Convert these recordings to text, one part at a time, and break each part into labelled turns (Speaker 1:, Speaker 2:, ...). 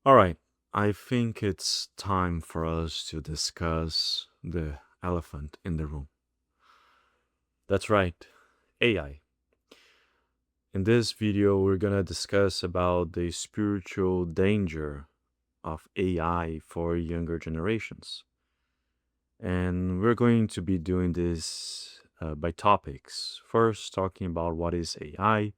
Speaker 1: All right, I think it's time for us to discuss the elephant in the room. That's right, AI. In this video, we're gonna discuss about the spiritual danger of AI for younger generations. And we're going to be doing this by topics. First, talking about what is AI,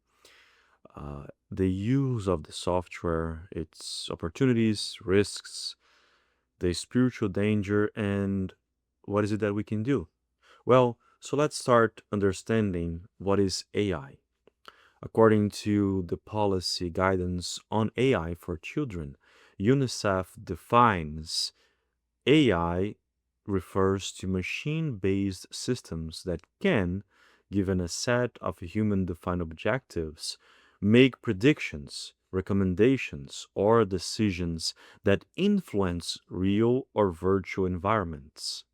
Speaker 1: the use of the software, its opportunities, risks, the spiritual danger, and what is it that we can do? Well, so let's start understanding what is AI. According to the policy guidance on AI for children, UNICEF defines AI refers to machine based systems that can, given a set of human defined objectives, make predictions, recommendations, or decisions that influence real or virtual environments.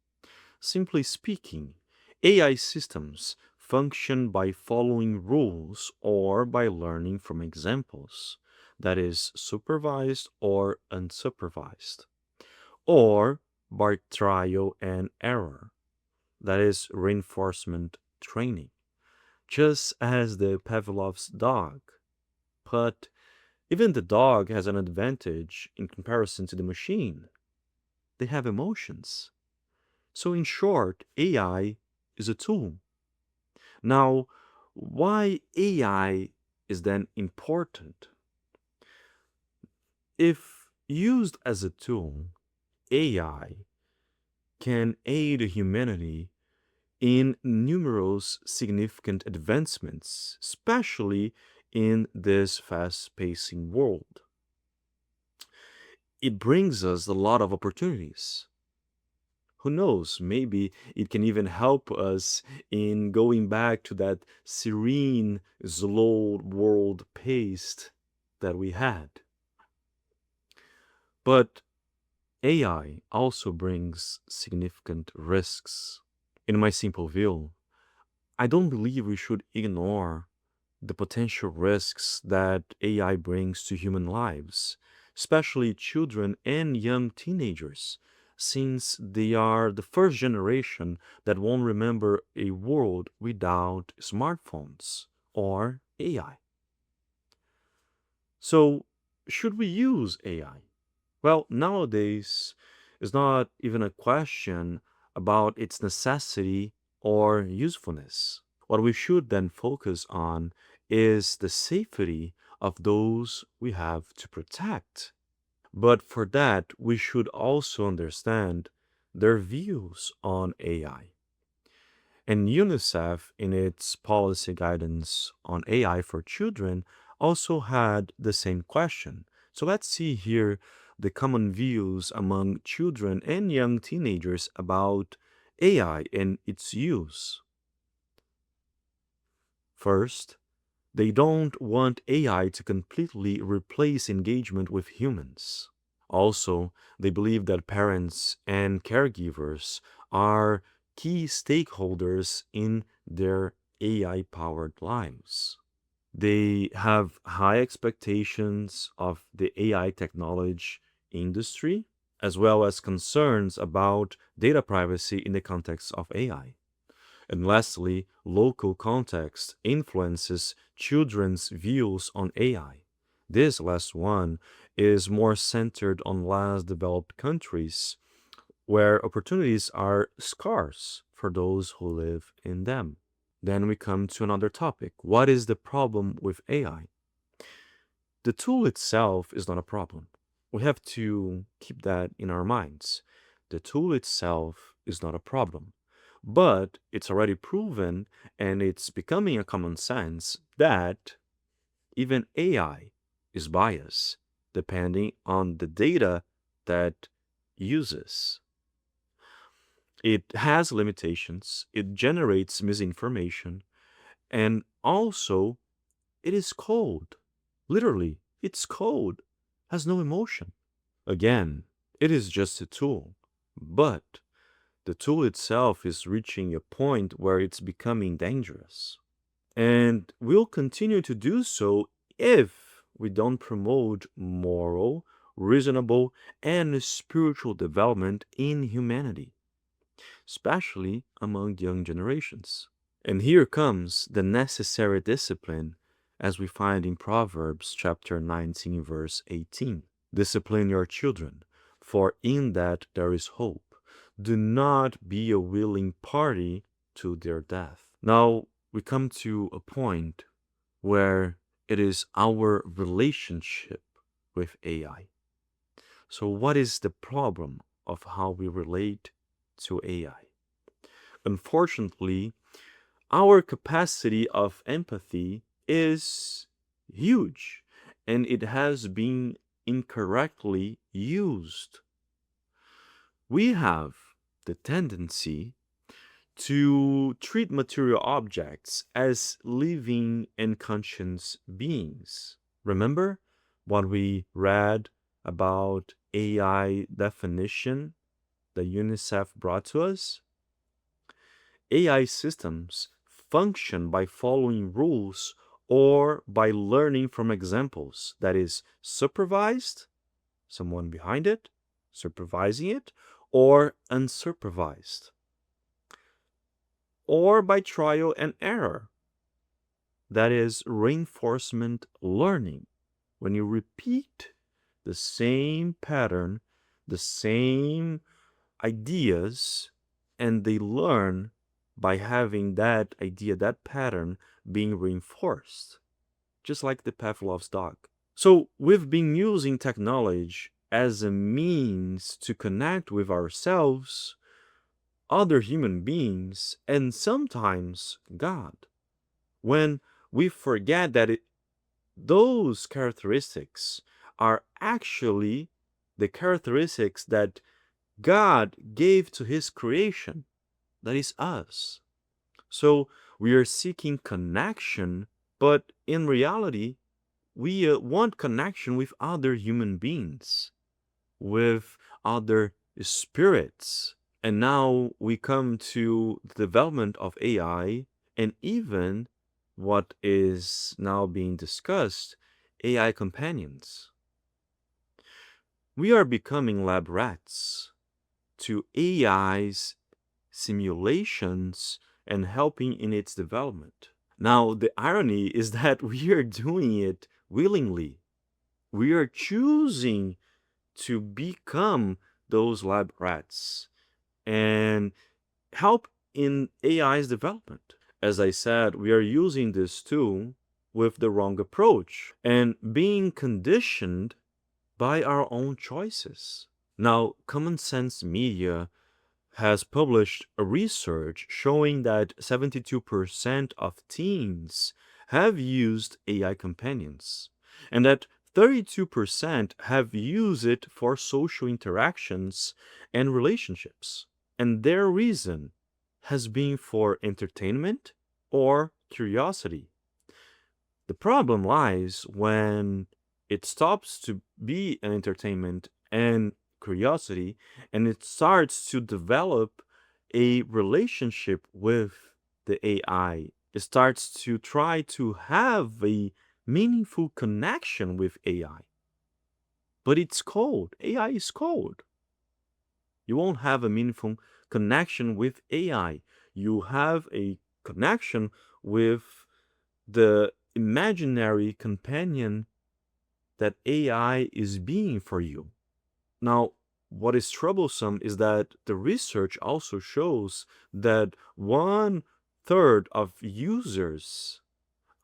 Speaker 1: Simply speaking, AI systems function by following rules or by learning from examples, that is, supervised or unsupervised, or by trial and error, that is, reinforcement training, just as the Pavlov's dog. But even the dog has an advantage in comparison to the machine. They have emotions. So, in short, AI is a tool. Now, why AI is then important? If used as a tool, AI can aid humanity in numerous significant advancements, especially in this fast pacing world. It brings us a lot of opportunities. Who knows? Maybe it can even help us in going back to that serene, slow world pace that we had. But AI also brings significant risks. In my simple view, I don't believe we should ignore the potential risks that AI brings to human lives, especially children and young teenagers, since they are the first generation that won't remember a world without smartphones or AI. So, should we use AI? Well, nowadays, it's not even a question about its necessity or usefulness. What we should then focus on is the safety of those we have to protect. But for that, we should also understand their views on AI. And UNICEF, in its policy guidance on AI for children, also had the same question. So let's see here the common views among children and young teenagers about AI and its use. First, they don't want AI to completely replace engagement with humans. Also, they believe that parents and caregivers are key stakeholders in their AI powered lives. They have high expectations of the AI technology industry, as well as concerns about data privacy in the context of AI. And lastly, local context influences children's views on AI. This last one is more centered on less developed countries where opportunities are scarce for those who live in them. Then we come to another topic. What is the problem with AI? The tool itself is not a problem. We have to keep that in our minds. The tool itself is not a problem. But it's already proven and it's becoming a common sense that even AI is biased depending on the data that uses. It has limitations, it generates misinformation, and also it is cold. Literally, it's cold, has no emotion. Again, it is just a tool, but the tool itself is reaching a point where it's becoming dangerous. And will continue to do so if we don't promote moral, reasonable, and spiritual development in humanity, especially among young generations. And here comes the necessary discipline as we find in Proverbs chapter 19 verse 18. Discipline your children, for in that there is hope. Do not be a willing party to their death. Now we come to a point where it is our relationship with AI. So what is the problem of how we relate to AI? Unfortunately, our capacity of empathy is huge and it has been incorrectly used. We have the tendency to treat material objects as living and conscious beings. Remember what we read about AI definition that UNICEF brought to us? AI systems function by following rules or by learning from examples. That is, supervised, someone behind it, supervising it, or unsupervised, or by trial and error. That is, reinforcement learning. When you repeat the same pattern, the same ideas, and they learn by having that idea, that pattern being reinforced, just like the Pavlov's dog. So we've been using technology as a means to connect with ourselves, other human beings, and sometimes God, when we forget that those characteristics are actually the characteristics that God gave to his creation, that is us. So we are seeking connection, but in reality, we want connection with other human beings, with other spirits. And now we come to the development of AI and even what is now being discussed, AI companions. We are becoming lab rats to AI's simulations and helping in its development. Now, the irony is that we are doing it willingly. We are choosing to become those lab rats and help in AI's development. As I said, we are using this tool with the wrong approach and being conditioned by our own choices. Now, Common Sense Media has published a research showing that 72% of teens have used AI companions and that 32% have used it for social interactions and relationships. And their reason has been for entertainment or curiosity. The problem lies when it stops to be an entertainment and curiosity and it starts to develop a relationship with the AI. It starts to try to have a meaningful connection with AI. But it's cold. AI is cold. You won't have a meaningful connection with AI. You have a connection with the imaginary companion that AI is being for you. Now, what is troublesome is that the research also shows that 1/3 of users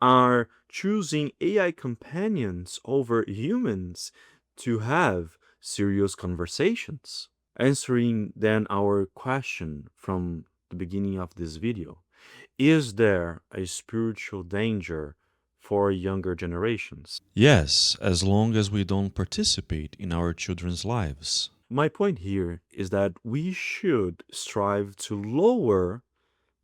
Speaker 1: are choosing AI companions over humans to have serious conversations. Answering then our question from the beginning of this video, is there a spiritual danger for younger generations?
Speaker 2: Yes, as long as we don't participate in our children's lives.
Speaker 1: My point here is that we should strive to lower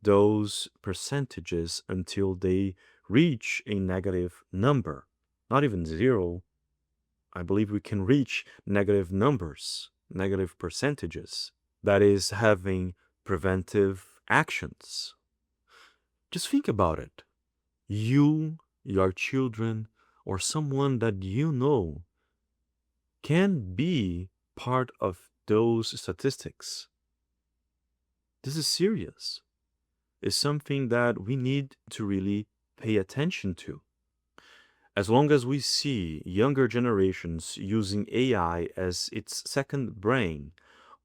Speaker 1: those percentages until they reach a negative number. Not even zero. I believe we can reach negative numbers, negative percentages. That is having preventive actions. Just think about it. You, your children, or someone that you know can be part of those statistics. This is serious. It's something that we need to really pay attention to. As long as we see younger generations using AI as its second brain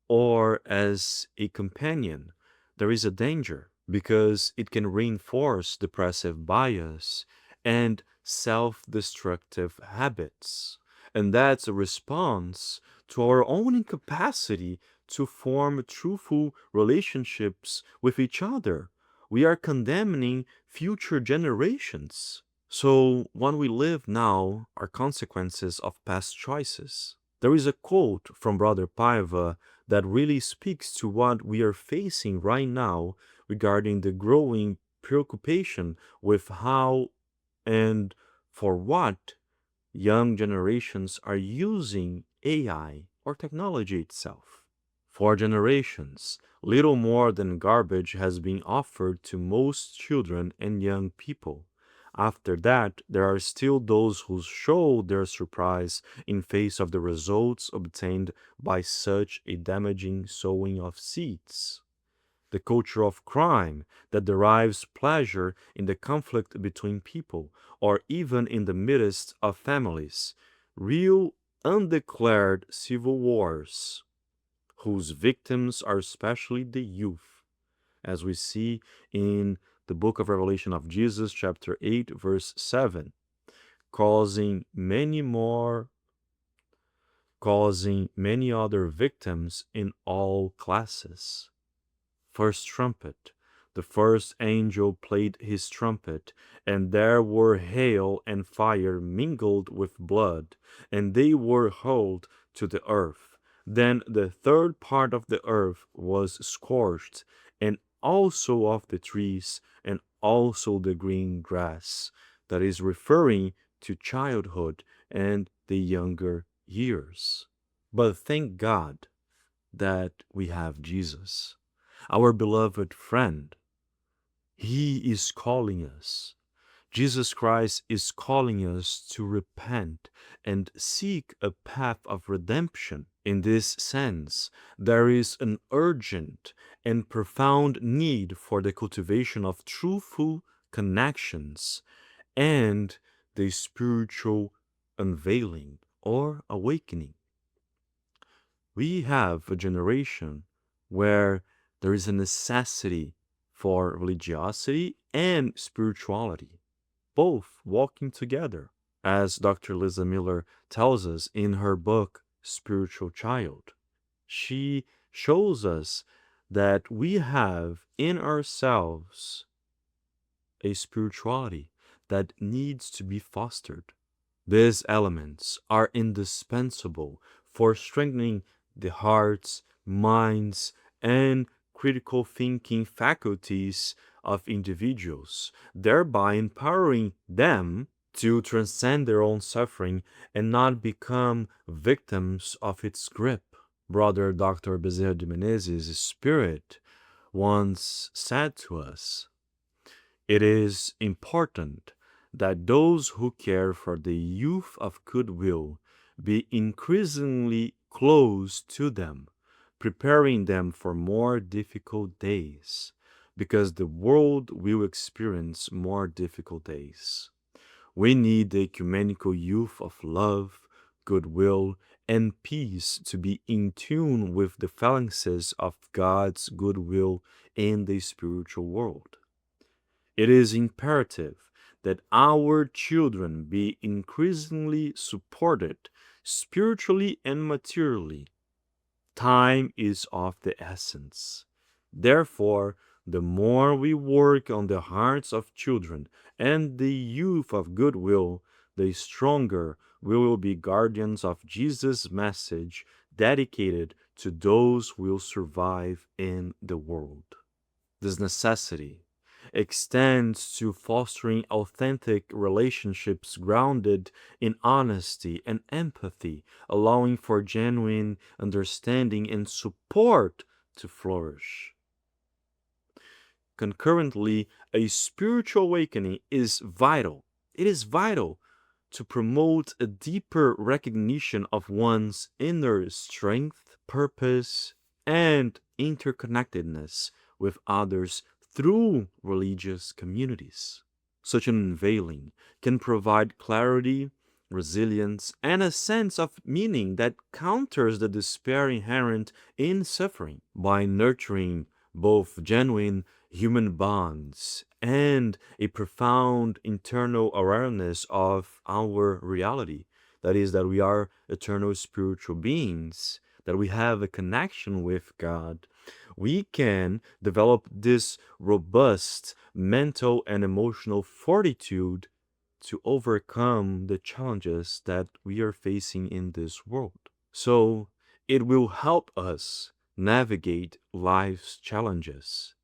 Speaker 1: or as a companion, there is a danger because it can reinforce depressive bias and self destructive habits. And that's a response to our own incapacity to form truthful relationships with each other. We are condemning future generations. So, what we live now are consequences of past choices. There is a quote from Brother Paiva that really speaks to what we are facing right now regarding the growing preoccupation with how and for what young generations are using AI or technology itself. For generations, little more than garbage has been offered to most children and young people. After that, there are still those who show their surprise in face of the results obtained by such a damaging sowing of seeds. The culture of crime that derives pleasure in the conflict between people, or even in the midst of families, real undeclared civil wars, whose victims are especially the youth, as we see in the book of Revelation of Jesus, chapter 8, verse 7, causing many more, causing many other victims in all classes. First trumpet. The first angel played his trumpet, and there were hail and fire mingled with blood, and they were hurled to the earth. Then the third part of the earth was scorched, and also of the trees, and also the green grass. That is referring to childhood and the younger years. But thank God that we have Jesus, our beloved friend. He is calling us. Jesus Christ is calling us to repent and seek a path of redemption. In this sense, there is an urgent and profound need for the cultivation of truthful connections and the spiritual unveiling or awakening. We have a generation where there is a necessity for religiosity and spirituality, both walking together, as Dr. Liza Miller tells us in her book, Spiritual Child. She shows us that we have in ourselves a spirituality that needs to be fostered. These elements are indispensable for strengthening the hearts, minds, and critical thinking faculties of individuals, thereby empowering them to transcend their own suffering and not become victims of its grip. Brother Dr. Bezerra de Menezes' spirit once said to us, "It is important that those who care for the youth of goodwill be increasingly close to them, preparing them for more difficult days, because the world will experience more difficult days. We need the ecumenical youth of love, goodwill, and peace to be in tune with the phalanxes of God's goodwill in the spiritual world. It is imperative that our children be increasingly supported spiritually and materially. Time is of the essence. Therefore, the more we work on the hearts of children and the youth of goodwill, the stronger we will be guardians of Jesus' message dedicated to those who will survive in the world. This necessity extends to fostering authentic relationships grounded in honesty and empathy, allowing for genuine understanding and support to flourish. Concurrently, a spiritual awakening is vital. It is vital to promote a deeper recognition of one's inner strength, purpose, and interconnectedness with others through religious communities. Such an unveiling can provide clarity, resilience, and a sense of meaning that counters the despair inherent in suffering by nurturing both genuine human bonds and a profound internal awareness of our reality. That is, that we are eternal spiritual beings, that we have a connection with God. We can develop this robust mental and emotional fortitude to overcome the challenges that we are facing in this world. So it will help us navigate life's challenges,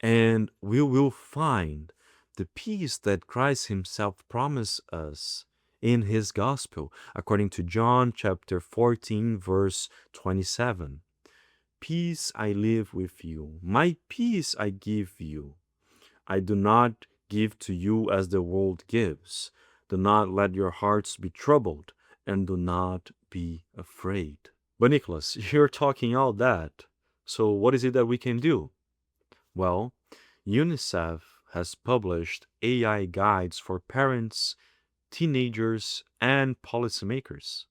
Speaker 1: and we will find the peace that Christ himself promised us in his gospel, according to John chapter 14, verse 27. Peace I live with you, my peace I give you. I do not give to you as the world gives. Do not let your hearts be troubled, and do not be afraid. But Nicholas, you're talking all that. So what is it that we can do? Well, UNICEF has published AI guides for parents, teenagers, and policymakers.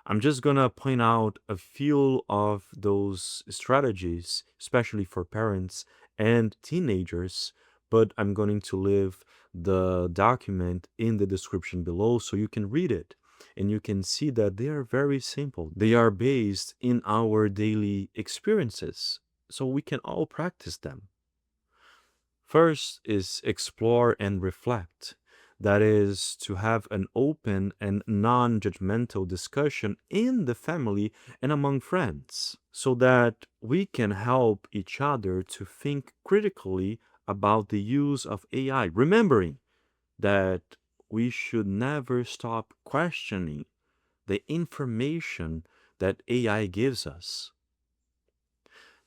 Speaker 1: I'm just gonna point out a few of those strategies, especially for parents and teenagers, but I'm going to leave the document in the description below so you can read it. And you can see that they are very simple. They are based in our daily experiences, so we can all practice them. First is explore and reflect. That is to have an open and non judgmental discussion in the family and among friends, so that we can help each other to think critically about the use of AI, remembering that we should never stop questioning the information that AI gives us.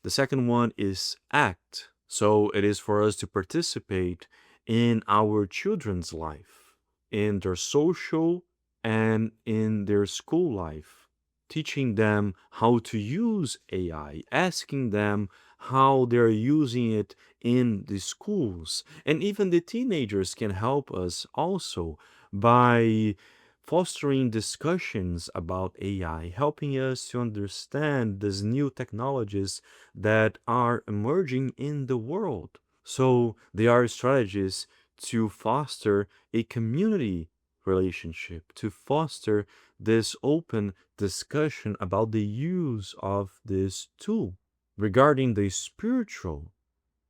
Speaker 1: The second one is act. So it is for us to participate in our children's life, in their social and in their school life, teaching them how to use AI, asking them how they're using it in the schools. And even the teenagers can help us also by fostering discussions about AI, helping us to understand these new technologies that are emerging in the world. So there are strategies to foster a community relationship, to foster this open discussion about the use of this tool. Regarding the spiritual,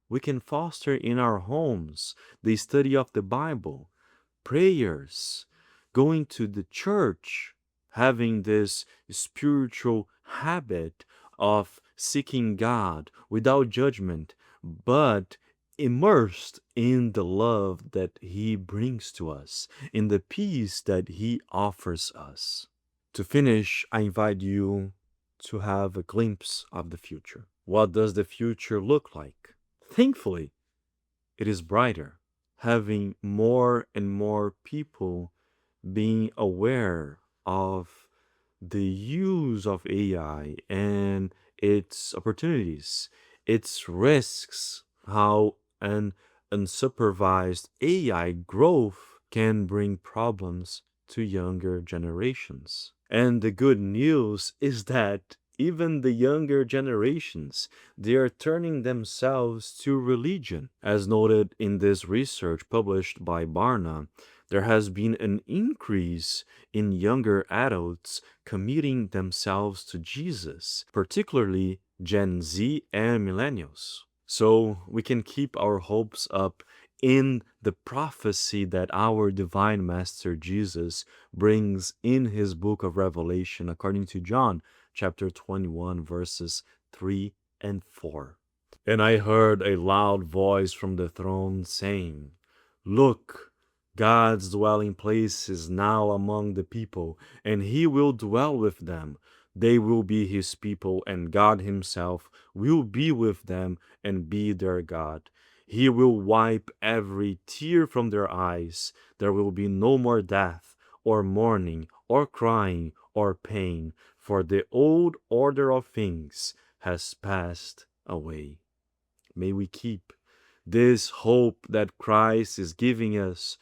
Speaker 1: we can foster in our homes the study of the Bible, prayers, going to the church, having this spiritual habit of seeking God without judgment, but immersed in the love that He brings to us, in the peace that He offers us. To finish, I invite you to have a glimpse of the future. What does the future look like? Thankfully, it is brighter, having more and more people being aware of the use of AI and its opportunities, its risks, how an unsupervised AI growth can bring problems to younger generations. And the good news is that even the younger generations, they are turning themselves to religion. As noted in this research published by Barna, there has been an increase in younger adults committing themselves to Jesus, particularly Gen Z and millennials. So we can keep our hopes up in the prophecy that our divine master Jesus brings in his book of Revelation, according to John chapter 21, verses 3 and 4. And I heard a loud voice from the throne saying, "Look, God's dwelling place is now among the people, and he will dwell with them. They will be his people, and God himself will be with them and be their God. He will wipe every tear from their eyes. There will be no more death, or mourning, or crying, or pain, for the old order of things has passed away. May we keep this hope that Christ is giving us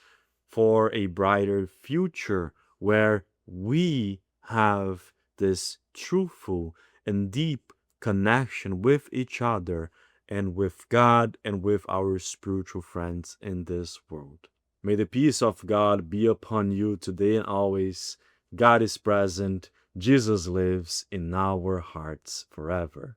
Speaker 1: for a brighter future where we have this truthful and deep connection with each other and with God and with our spiritual friends in this world. May the peace of God be upon you today and always. God is present. Jesus lives in our hearts forever.